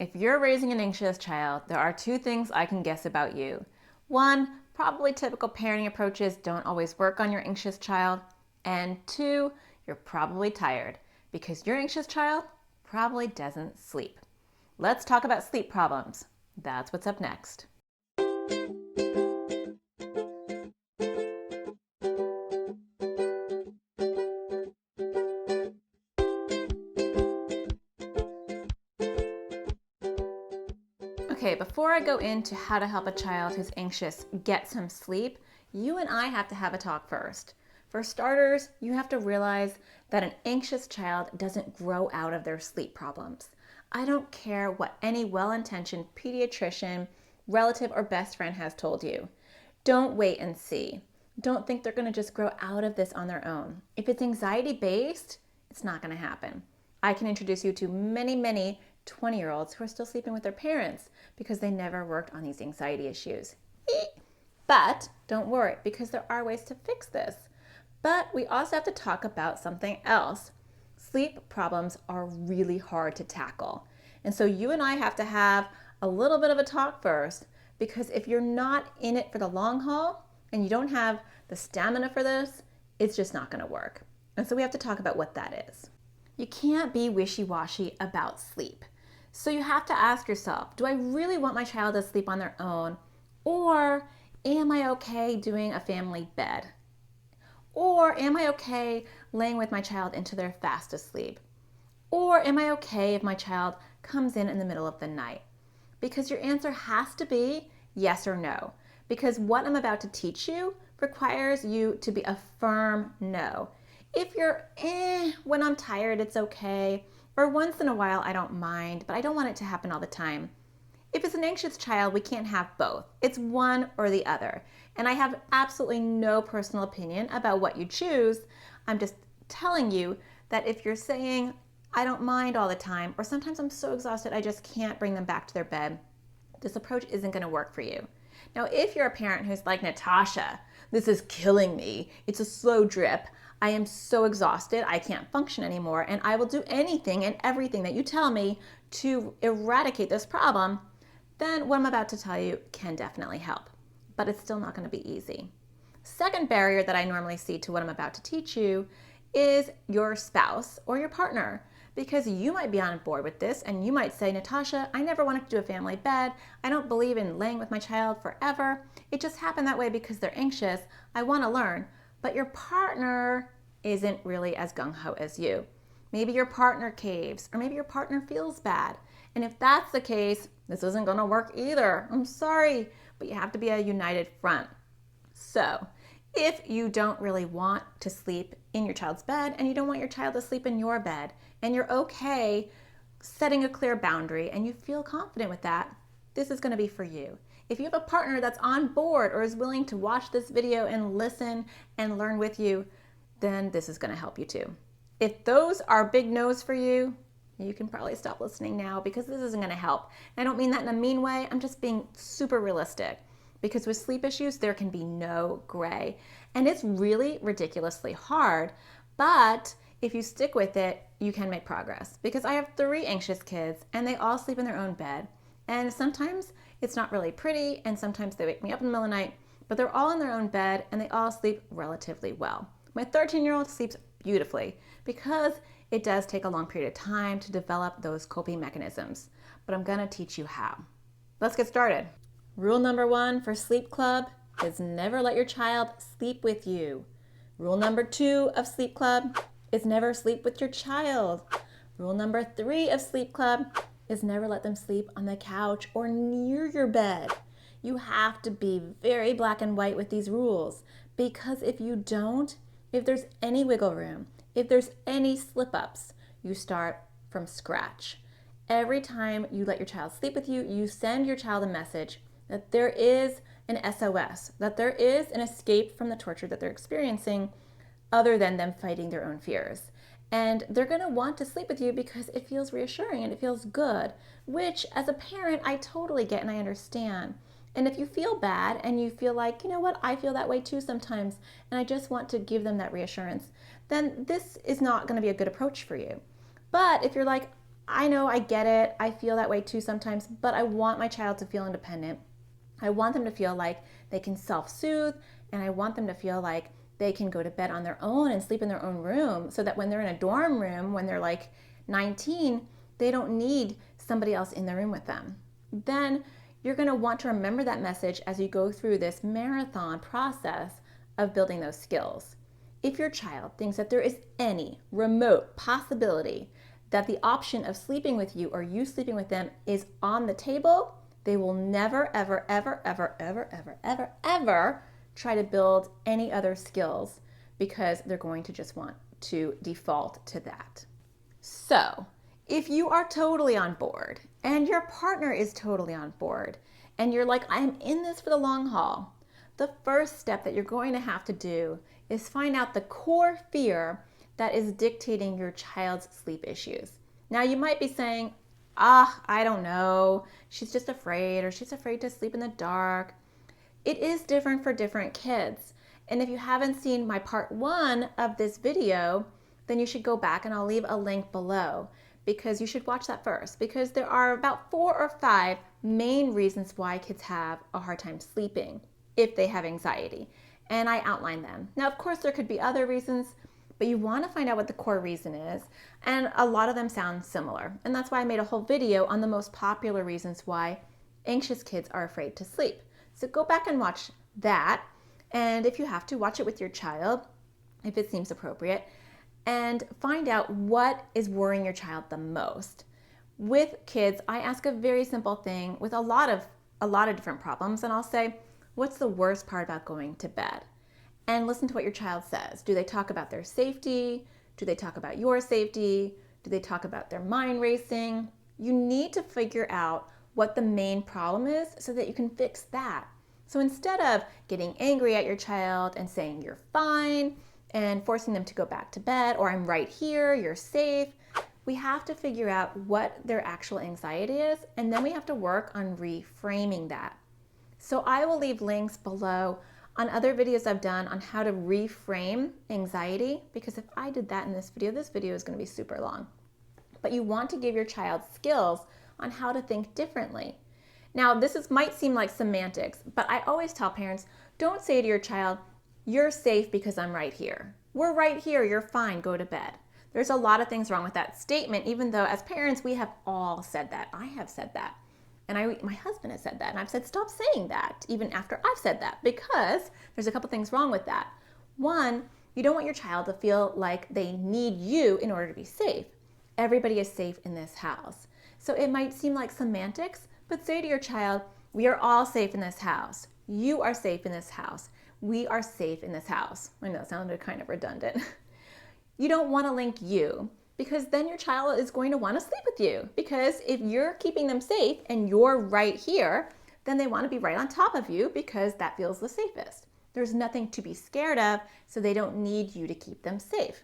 If you're raising an anxious child, there are two things I can guess about you. One, probably typical parenting approaches don't always work on your anxious child. And two, you're probably tired because your anxious child probably doesn't sleep. Let's talk about sleep problems. That's what's up next. Okay, before I go into how to help a child who's anxious get some sleep, you and I have to have a talk first. For starters, you have to realize that an anxious child doesn't grow out of their sleep problems. I don't care what any well-intentioned pediatrician, relative, or best friend has told you. Don't wait and see. Don't think they're going to just grow out of this on their own. If it's anxiety-based, it's not going to happen. I can introduce you to many 20-year-olds who are still sleeping with their parents because they never worked on these anxiety issues. But don't worry, because there are ways to fix this. But we also have to talk about something else. Sleep problems are really hard to tackle. And so you and I have to have a little bit of a talk first, because if you're not in it for the long haul and you don't have the stamina for this, it's just not going to work. And so we have to talk about what that is. You can't be wishy-washy about sleep. So you have to ask yourself, do I really want my child to sleep on their own? Or am I okay doing a family bed? Or am I okay laying with my child into their fastest sleep? Or am I okay if my child comes in the middle of the night? Because your answer has to be yes or no. Because what I'm about to teach you requires you to be a firm no. If you're, when I'm tired, it's okay, or once in a while, I don't mind, but I don't want it to happen all the time. If it's an anxious child, we can't have both. It's one or the other. And I have absolutely no personal opinion about what you choose. I'm just telling you that if you're saying, I don't mind all the time, or sometimes I'm so exhausted I just can't bring them back to their bed, this approach isn't going to work for you. Now, if you're a parent who's like, Natasha, this is killing me, it's a slow drip, I am so exhausted, I can't function anymore, and I will do anything and everything that you tell me to eradicate this problem, then what I'm about to tell you can definitely help. But it's still not going to be easy. Second barrier that I normally see to what I'm about to teach you is your spouse or your partner. Because you might be on board with this and you might say, Natasha, I never wanted to do a family bed. I don't believe in laying with my child forever. It just happened that way because they're anxious. I want to learn. But your partner isn't really as gung-ho as you. Maybe your partner caves, or maybe your partner feels bad. And if that's the case, this isn't going to work either. I'm sorry, but you have to be a united front. So, if you don't really want to sleep in your child's bed and you don't want your child to sleep in your bed, and you're okay setting a clear boundary and you feel confident with that, this is going to be for you. If you have a partner that's on board or is willing to watch this video and listen and learn with you, then this is going to help you too. If those are big no's for you, you can probably stop listening now because this isn't going to help. And I don't mean that in a mean way. I'm just being super realistic. Because with sleep issues, there can be no gray. And it's really ridiculously hard. But if you stick with it, you can make progress. Because I have 3 anxious kids and they all sleep in their own bed. And sometimes it's not really pretty and sometimes they wake me up in the middle of the night. But they're all in their own bed and they all sleep relatively well. My 13-year-old sleeps beautifully because it does take a long period of time to develop those coping mechanisms. But I'm going to teach you how. Let's get started. Rule number 1 for Sleep Club is never let your child sleep with you. Rule number 2 of Sleep Club is never sleep with your child. Rule number 3 of Sleep Club is never let them sleep on the couch or near your bed. You have to be very black and white with these rules, because if you don't, if there's any wiggle room, if there's any slip-ups, you start from scratch. Every time you let your child sleep with you, you send your child a message that there is an SOS, that there is an escape from the torture that they're experiencing other than them fighting their own fears. And they're going to want to sleep with you because it feels reassuring and it feels good, which as a parent, I totally get and I understand. And if you feel bad and you feel like, you know what, I feel that way too sometimes, and I just want to give them that reassurance, then this is not going to be a good approach for you. But if you're like, I know, I get it. I feel that way too sometimes, but I want my child to feel independent. I want them to feel like they can self-soothe, and I want them to feel like they can go to bed on their own and sleep in their own room, so that when they're in a dorm room, when they're like 19, they don't need somebody else in the room with them. Then you're going to want to remember that message as you go through this marathon process of building those skills. If your child thinks that there is any remote possibility that the option of sleeping with you or you sleeping with them is on the table, they will never, ever, ever, ever, ever, ever, ever, ever try to build any other skills, because they're going to just want to default to that. So, if you are totally on board and your partner is totally on board and you're like, I'm in this for the long haul, the first step that you're going to have to do is find out the core fear that is dictating your child's sleep issues. Now, you might be saying, I don't know, she's just afraid, or she's afraid to sleep in the dark. It is different for different kids. And if you haven't seen my part 1 of this video, then you should go back, and I'll leave a link below, because you should watch that first, because there are about 4 or 5 main reasons why kids have a hard time sleeping if they have anxiety. And I outline them. Now, of course, there could be other reasons, but you want to find out what the core reason is. And a lot of them sound similar. And that's why I made a whole video on the most popular reasons why anxious kids are afraid to sleep. So go back and watch that. And if you have to, watch it with your child, if it seems appropriate, and find out what is worrying your child the most. With kids, I ask a very simple thing with a lot of different problems, and I'll say, what's the worst part about going to bed? And listen to what your child says. Do they talk about their safety? Do they talk about your safety? Do they talk about their mind racing? You need to figure out what the main problem is so that you can fix that. So instead of getting angry at your child and saying you're fine and forcing them to go back to bed, or I'm right here, you're safe, we have to figure out what their actual anxiety is, and then we have to work on reframing that. So I will leave links below on other videos I've done on how to reframe anxiety, because if I did that in this video is going to be super long. But you want to give your child skills on how to think differently. Now, might seem like semantics, but I always tell parents, don't say to your child, you're safe because I'm right here. We're right here, you're fine, go to bed. There's a lot of things wrong with that statement, even though as parents, we have all said that. I have said that. And my husband has said that. And I've said, stop saying that, even after I've said that, because there's a couple things wrong with that. One, you don't want your child to feel like they need you in order to be safe. Everybody is safe in this house. So it might seem like semantics, but say to your child, we are all safe in this house. You are safe in this house. We are safe in this house. I know it sounded kind of redundant. You don't want to link you, because then your child is going to want to sleep with you. Because if you're keeping them safe and you're right here, then they want to be right on top of you, because that feels the safest. There's nothing to be scared of, so they don't need you to keep them safe.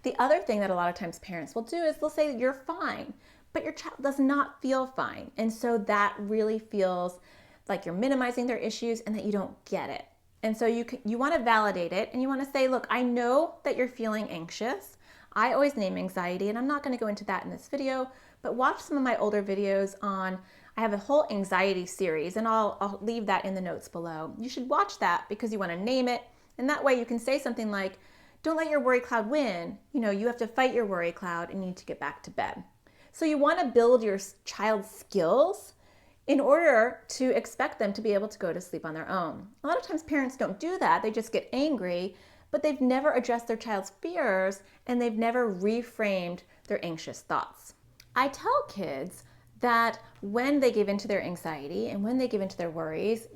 The other thing that a lot of times parents will do is they'll say you're fine, but your child does not feel fine. And so that really feels like you're minimizing their issues and that you don't get it. And so you want to validate it, and you want to say, look, I know that you're feeling anxious. I always name anxiety, and I'm not going to go into that in this video, but watch some of my older videos I have a whole anxiety series, and I'll leave that in the notes below. You should watch that because you want to name it, and that way you can say something like, don't let your worry cloud win. You have to fight your worry cloud and you need to get back to bed. So you want to build your child's skills in order to expect them to be able to go to sleep on their own. A lot of times parents don't do that. They just get angry, but they've never addressed their child's fears, and they've never reframed their anxious thoughts. I tell kids that when they give into their anxiety and when they give into their worries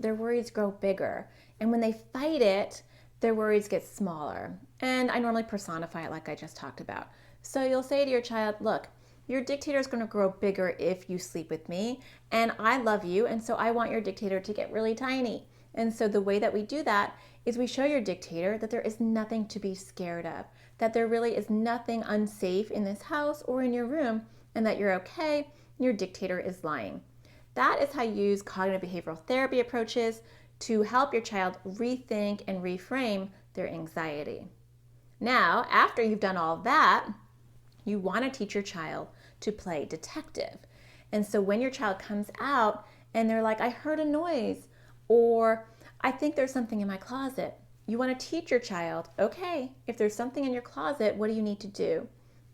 grow bigger. And when they fight it, their worries get smaller. And I normally personify it like I just talked about. So you'll say to your child, look, your dictator is going to grow bigger if you sleep with me, and I love you, and so I want your dictator to get really tiny. And so the way that we do that is we show your dictator that there is nothing to be scared of, that there really is nothing unsafe in this house or in your room, and that you're okay, your dictator is lying. That is how you use cognitive behavioral therapy approaches to help your child rethink and reframe their anxiety. Now, after you've done all that, you want to teach your child to play detective. And so when your child comes out and they're like, I heard a noise, or I think there's something in my closet, you want to teach your child, okay, if there's something in your closet, what do you need to do?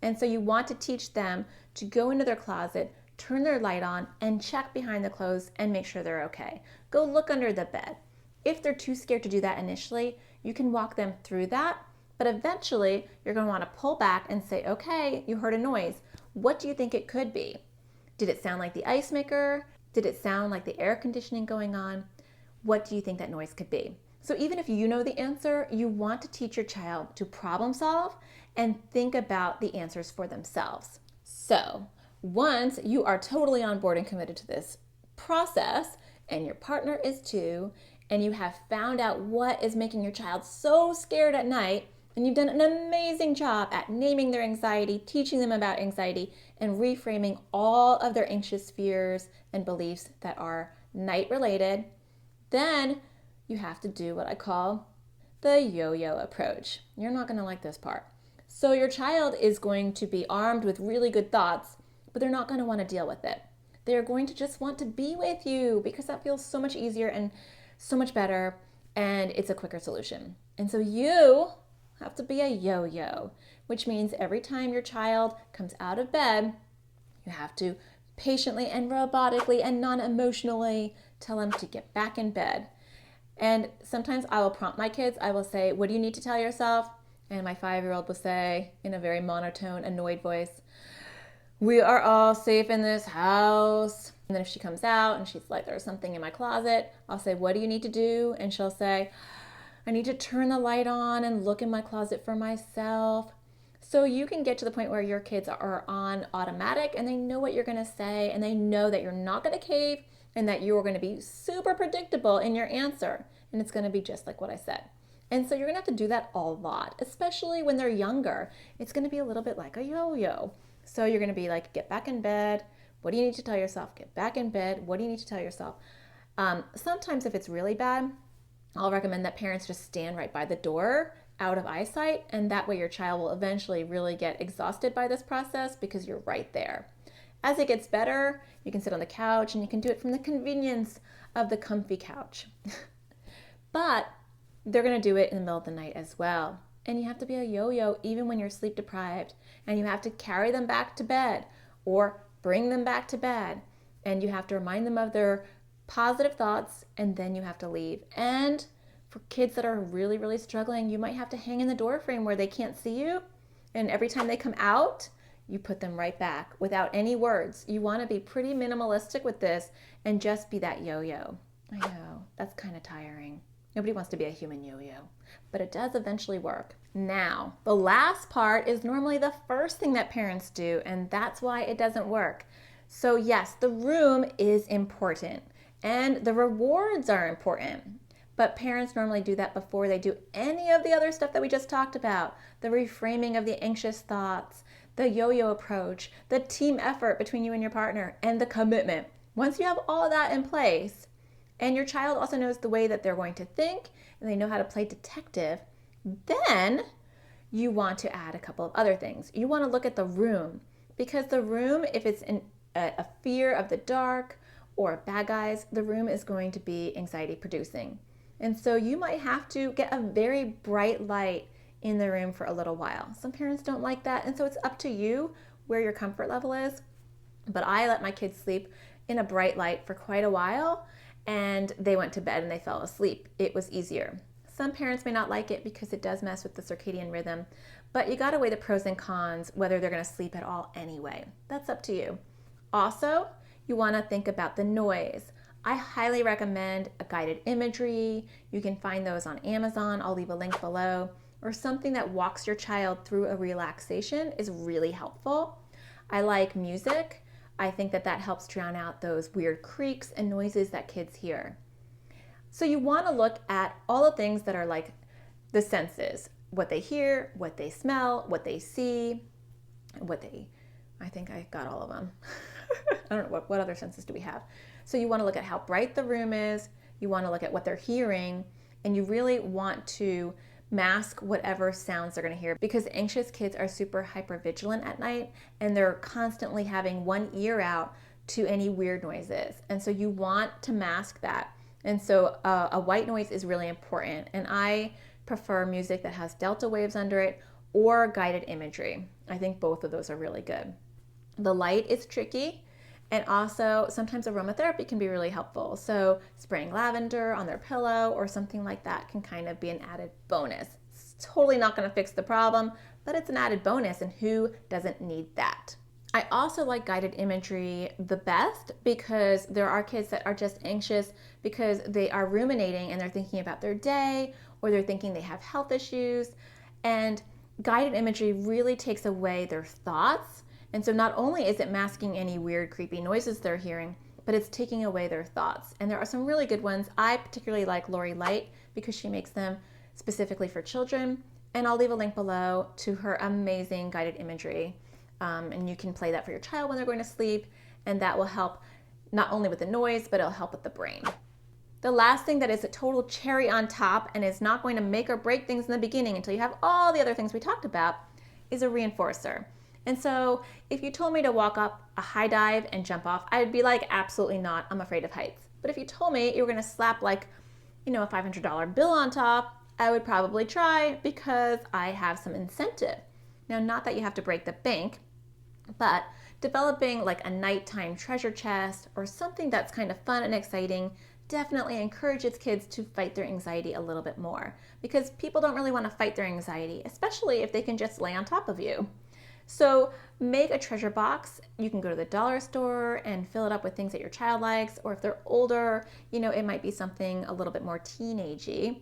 And so you want to teach them to go into their closet, turn their light on, and check behind the clothes and make sure they're okay. Go look under the bed. If they're too scared to do that initially, you can walk them through that, but eventually you're going to want to pull back and say, okay, you heard a noise. What do you think it could be? Did it sound like the ice maker? Did it sound like the air conditioning going on? What do you think that noise could be? So even if you know the answer, you want to teach your child to problem solve and think about the answers for themselves. So once you are totally on board and committed to this process, and your partner is too, and you have found out what is making your child so scared at night, and you've done an amazing job at naming their anxiety, teaching them about anxiety, and reframing all of their anxious fears and beliefs that are night related, then you have to do what I call the yo-yo approach. You're not going to like this part. So your child is going to be armed with really good thoughts, but they're not going to want to deal with it. They're going to just want to be with you because that feels so much easier and so much better, and it's a quicker solution. And so you have to be a yo-yo, which means every time your child comes out of bed, you have to patiently and robotically and non-emotionally tell them to get back in bed. And sometimes I will prompt my kids. I will say, what do you need to tell yourself? And my 5-year-old will say in a very monotone, annoyed voice, we are all safe in this house. And then if she comes out and she's like, there's something in my closet, I'll say, what do you need to do? And she'll say, I need to turn the light on and look in my closet for myself. So you can get to the point where your kids are on automatic and they know what you're going to say, and they know that you're not going to cave and that you're going to be super predictable in your answer. And it's going to be just like what I said. And so you're going to have to do that a lot, especially when they're younger. It's going to be a little bit like a yo-yo. So you're going to be like, get back in bed. What do you need to tell yourself? Get back in bed. What do you need to tell yourself? Sometimes if it's really bad, I'll recommend that parents just stand right by the door out of eyesight, and that way your child will eventually really get exhausted by this process because you're right there. As it gets better, you can sit on the couch and you can do it from the convenience of the comfy couch. But they're going to do it in the middle of the night as well. And you have to be a yo-yo even when you're sleep deprived, and you have to carry them back to bed or bring them back to bed, and you have to remind them of their positive thoughts, and then you have to leave. And for kids that are really, really struggling, you might have to hang in the door frame where they can't see you, and every time they come out, you put them right back without any words. You want to be pretty minimalistic with this and just be that yo-yo. I know, that's kind of tiring. Nobody wants to be a human yo-yo, but it does eventually work. Now, the last part is normally the first thing that parents do, and that's why it doesn't work. So yes, the room is important and the rewards are important, but parents normally do that before they do any of the other stuff that we just talked about. The reframing of the anxious thoughts, the yo-yo approach, the team effort between you and your partner, and the commitment. Once you have all that in place, and your child also knows the way that they're going to think, and they know how to play detective, then you want to add a couple of other things. You want to look at the room, because the room, if it's a fear of the dark or bad guys, the room is going to be anxiety producing. And so you might have to get a very bright light in the room for a little while. Some parents don't like that, and so it's up to you where your comfort level is. But I let my kids sleep in a bright light for quite a while, and they went to bed and they fell asleep. It was easier. Some parents may not like it because it does mess with the circadian rhythm, but you gotta weigh the pros and cons, whether they're gonna sleep at all anyway. That's up to you. Also, you wanna think about the noise. I highly recommend a guided imagery. You can find those on Amazon. I'll leave a link below. Or something that walks your child through a relaxation is really helpful. I like music. I think that helps drown out those weird creaks and noises that kids hear. So you want to look at all the things that are like the senses, what they hear, what they smell, what they see, I think I got all of them. I don't know, what other senses do we have? So you want to look at how bright the room is, you want to look at what they're hearing, and you really want to mask whatever sounds they're going to hear, because anxious kids are super hypervigilant at night and they're constantly having one ear out to any weird noises. And so you want to mask that. And so a white noise is really important. And I prefer music that has delta waves under it or guided imagery. I think both of those are really good. The light is tricky. And also sometimes aromatherapy can be really helpful. So spraying lavender on their pillow or something like that can kind of be an added bonus. It's totally not going to fix the problem, but it's an added bonus, and who doesn't need that? I also like guided imagery the best because there are kids that are just anxious because they are ruminating and they're thinking about their day, or they're thinking they have health issues. And guided imagery really takes away their thoughts. And so not only is it masking any weird, creepy noises they're hearing, but it's taking away their thoughts. And there are some really good ones. I particularly like Lori Light because she makes them specifically for children. And I'll leave a link below to her amazing guided imagery. And you can play that for your child when they're going to sleep. And that will help not only with the noise, but it'll help with the brain. The last thing that is a total cherry on top and is not going to make or break things in the beginning until you have all the other things we talked about is a reinforcer. And so if you told me to walk up a high dive and jump off, I'd be like, absolutely not, I'm afraid of heights. But if you told me you were gonna slap like, a $500 bill on top, I would probably try because I have some incentive. Now, not that you have to break the bank, but developing like a nighttime treasure chest or something that's kind of fun and exciting definitely encourages kids to fight their anxiety a little bit more, because people don't really want to fight their anxiety, especially if they can just lay on top of you. So make a treasure box. You can go to the dollar store and fill it up with things that your child likes, or if they're older, it might be something a little bit more teenagey.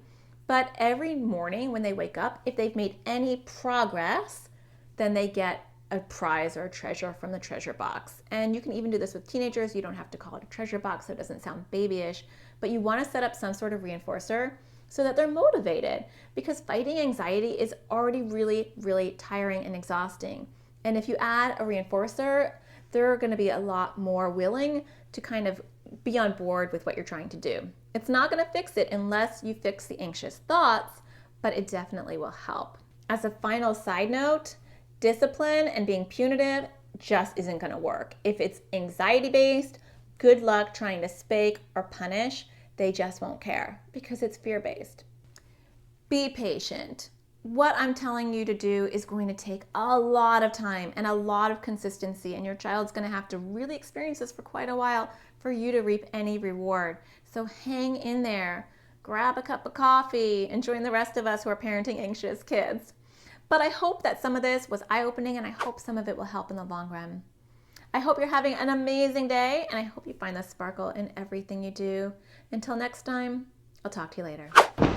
But every morning when they wake up, if they've made any progress, then they get a prize or a treasure from the treasure box. And you can even do this with teenagers. You don't have to call it a treasure box so it doesn't sound babyish, but you want to set up some sort of reinforcer so that they're motivated, because fighting anxiety is already really, really tiring and exhausting. And if you add a reinforcer, they're going to be a lot more willing to kind of be on board with what you're trying to do. It's not going to fix it unless you fix the anxious thoughts, but it definitely will help. As a final side note, discipline and being punitive just isn't going to work. If it's anxiety-based, good luck trying to spank or punish. They just won't care because it's fear-based. Be patient. What I'm telling you to do is going to take a lot of time and a lot of consistency, and your child's going to have to really experience this for quite a while for you to reap any reward. So hang in there, grab a cup of coffee, and join the rest of us who are parenting anxious kids. But I hope that some of this was eye-opening, and I hope some of it will help in the long run. I hope you're having an amazing day, and I hope you find the sparkle in everything you do. Until next time, I'll talk to you later.